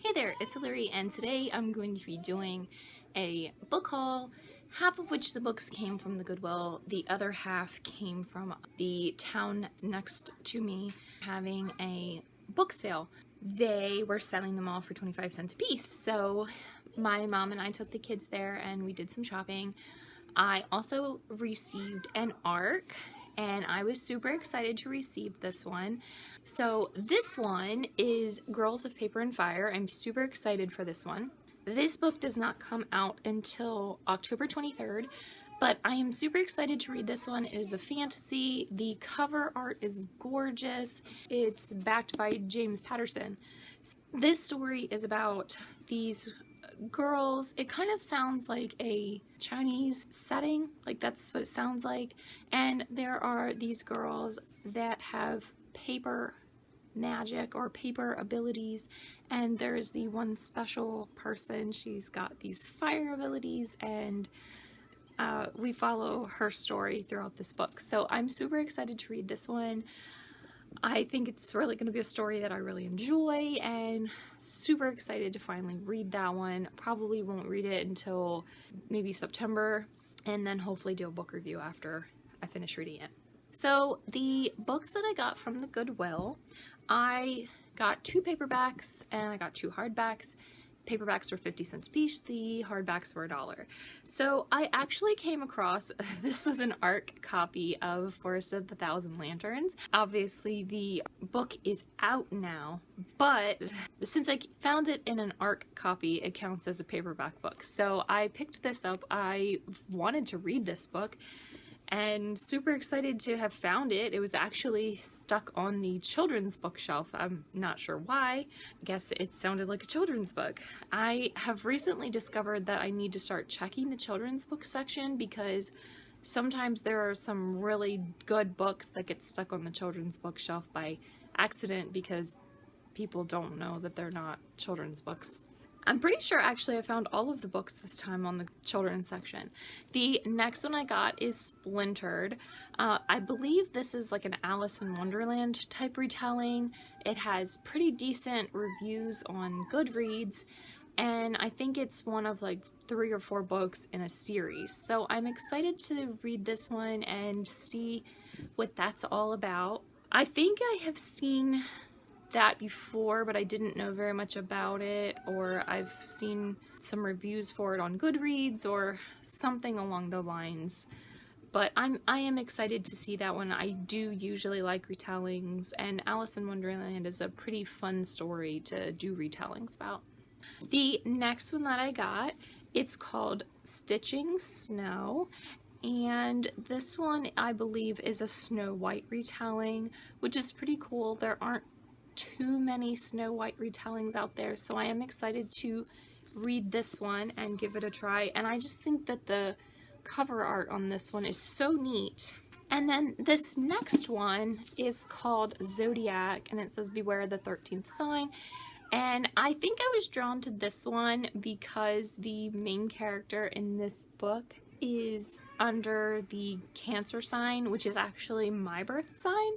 Hey there, it's Hilary, and today I'm going to be doing a book haul, half of which the books came from the Goodwill, the other half came from the town next to me having a book sale. They were selling them all for 25 cents a piece, so my mom and I took the kids there and we did some shopping. I also received an ARC, and I was super excited to receive this one. So this one is Girls of Paper and Fire. I'm super excited for this one. This book does not come out until October 23rd, but I am super excited to read this one. It is a fantasy. The cover art is gorgeous. It's backed by James Patterson. This story is about these girls. It kind of sounds like a Chinese setting, like that's what it sounds like, and there are these girls that have paper magic or paper abilities, and there's the one special person. She's got these fire abilities, and we follow her story throughout this book. So I'm super excited to read this one. I think it's really going to be a story that I really enjoy, and super excited to finally read that one. Probably won't read it until maybe September, and then hopefully do a book review after I finish reading it. So the books that I got from the Goodwill, I got 2 paperbacks and I got 2 hardbacks. Paperbacks were 50 cents a piece, the hardbacks were $1. So I actually came across, this was an ARC copy of Forest of the Thousand Lanterns. Obviously the book is out now, but since I found it in an ARC copy, it counts as a paperback book. So I picked this up. I wanted to read this book, and super excited to have found it. It was actually stuck on the children's bookshelf. I'm not sure why. I guess it sounded like a children's book. I have recently discovered that I need to start checking the children's book section, because sometimes there are some really good books that get stuck on the children's bookshelf by accident because people don't know that they're not children's books. I'm pretty sure actually I found all of the books this time on the children's section. The next one I got is Splintered. I believe this is like an Alice in Wonderland type retelling. It has pretty decent reviews on Goodreads, and I think it's one of like 3 or 4 books in a series. So I'm excited to read this one and see what that's all about. I think I have seen that before, but I didn't know very much about it, or I've seen some reviews for it on Goodreads or something along the lines. But I am excited to see that one. I do usually like retellings, and Alice in Wonderland is a pretty fun story to do retellings about. The next one that I got, it's called Stitching Snow, and this one I believe is a Snow White retelling, which is pretty cool. There aren't too many Snow White retellings out there, so I am excited to read this one and give it a try. And I just think that the cover art on this one is so neat. And then this next one is called Zodiac, and it says Beware the 13th Sign. And I think I was drawn to this one because the main character in this book is under the Cancer sign, which is actually my birth sign.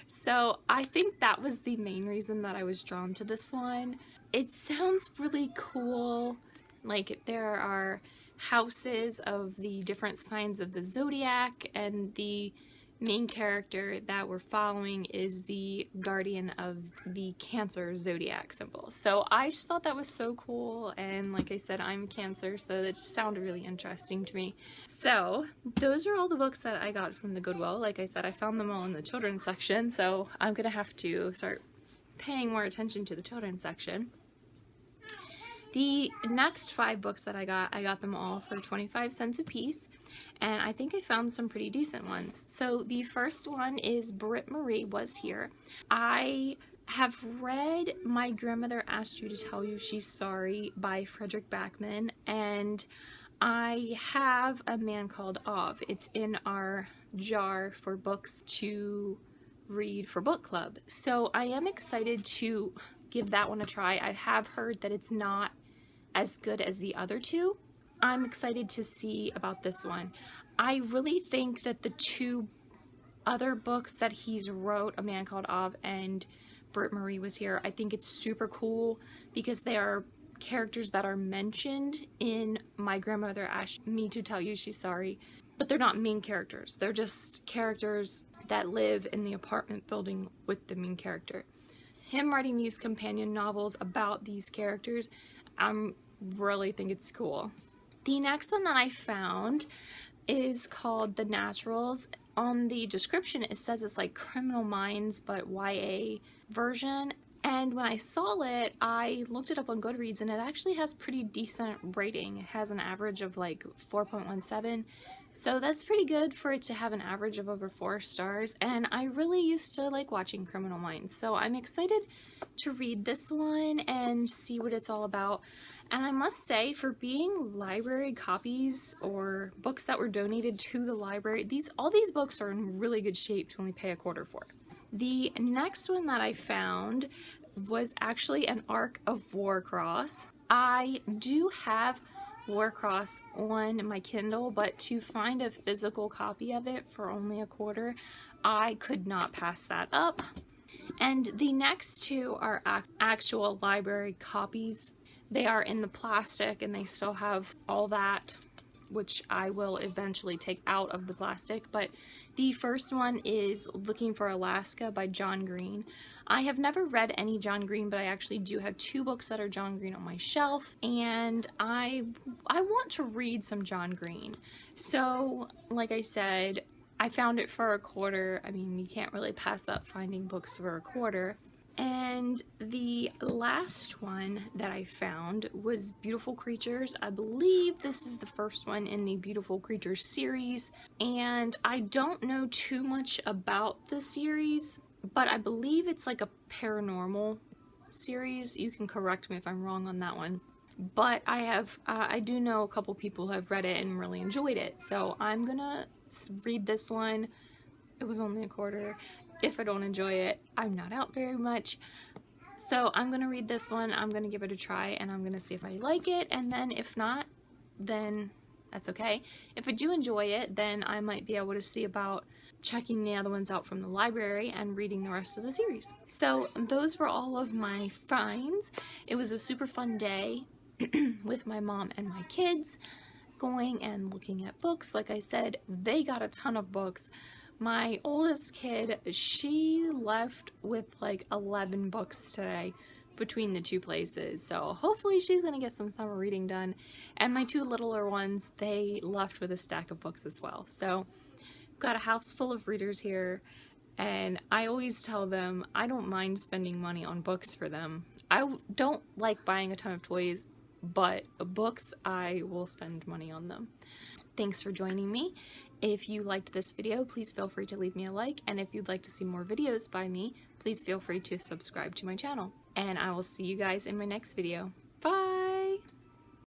So I think that was the main reason that I was drawn to this one. It sounds really cool. Like, there are houses of the different signs of the zodiac, and the main character that we're following is the guardian of the Cancer zodiac symbol. So I just thought that was so cool, and like I said, I'm Cancer, so that just sounded really interesting to me. So those are all the books that I got from the Goodwill. Like I said, I found them all in the children's section, so I'm gonna have to start paying more attention to the children's section. The next 5 books that I got them all for 25 cents a piece, and I think I found some pretty decent ones. So the first one is Britt Marie Was Here. I have read My Grandmother Asked You to Tell You She's Sorry by Frederick Backman, and I have A Man Called Ov. It's in our jar for books to read for book club. So I am excited to give that one a try. I have heard that it's not as good as the other 2. I'm excited to see about this one. I really think that the 2 other books that he's wrote, A Man Called Ov and Britt Marie was here. I think it's super cool because they are characters that are mentioned in My Grandmother Asked Me to Tell You She's Sorry, but they're not main characters. They're just characters that live in the apartment building with the main character. Him writing these companion novels about these characters, I really think it's cool. The next one that I found is called The Naturals. On the description it says it's like Criminal Minds but YA version, and when I saw it I looked it up on Goodreads and it actually has pretty decent rating. It has an average of like 4.17, so that's pretty good for it to have an average of over 4 stars, and I really used to like watching Criminal Minds, so I'm excited to read this one and see what it's all about. And I must say, for being library copies or books that were donated to the library, all these books are in really good shape to only pay $1 for. The next one that I found was actually an Arc of Warcross. I do have Warcross on my Kindle, but to find a physical copy of it for only $1, I could not pass that up. And the next two are actual library copies. They are in the plastic and they still have all that, which I will eventually take out of the plastic. But the first one is Looking for Alaska by John Green. I have never read any John Green, but I actually do have 2 books that are John Green on my shelf, and I want to read some John Green. So, like I said, I found it for $1. I mean, you can't really pass up finding books for $1. And the last one that I found was Beautiful Creatures. I believe this is the first one in the Beautiful Creatures series, and I don't know too much about the series, but I believe it's like a paranormal series. You can correct me if I'm wrong on that one. But I do know a couple people who have read it and really enjoyed it, so I'm gonna read this one. It was only $1. If I don't enjoy it, I'm not out very much. So I'm going to read this one, I'm going to give it a try, and I'm going to see if I like it, and then if not, then that's okay. If I do enjoy it, then I might be able to see about checking the other ones out from the library and reading the rest of the series. So those were all of my finds. It was a super fun day with my mom and my kids, going and looking at books. Like I said, they got a ton of books. My oldest kid, she left with like 11 books today between the 2 places, so hopefully she's gonna get some summer reading done. And my 2 littler ones, they left with a stack of books as well. So I've got a house full of readers here, and I always tell them I don't mind spending money on books for them. I don't like buying a ton of toys, but books, I will spend money on them. Thanks for joining me. If you liked this video, please feel free to leave me a like, and if you'd like to see more videos by me, please feel free to subscribe to my channel. And I will see you guys in my next video. Bye!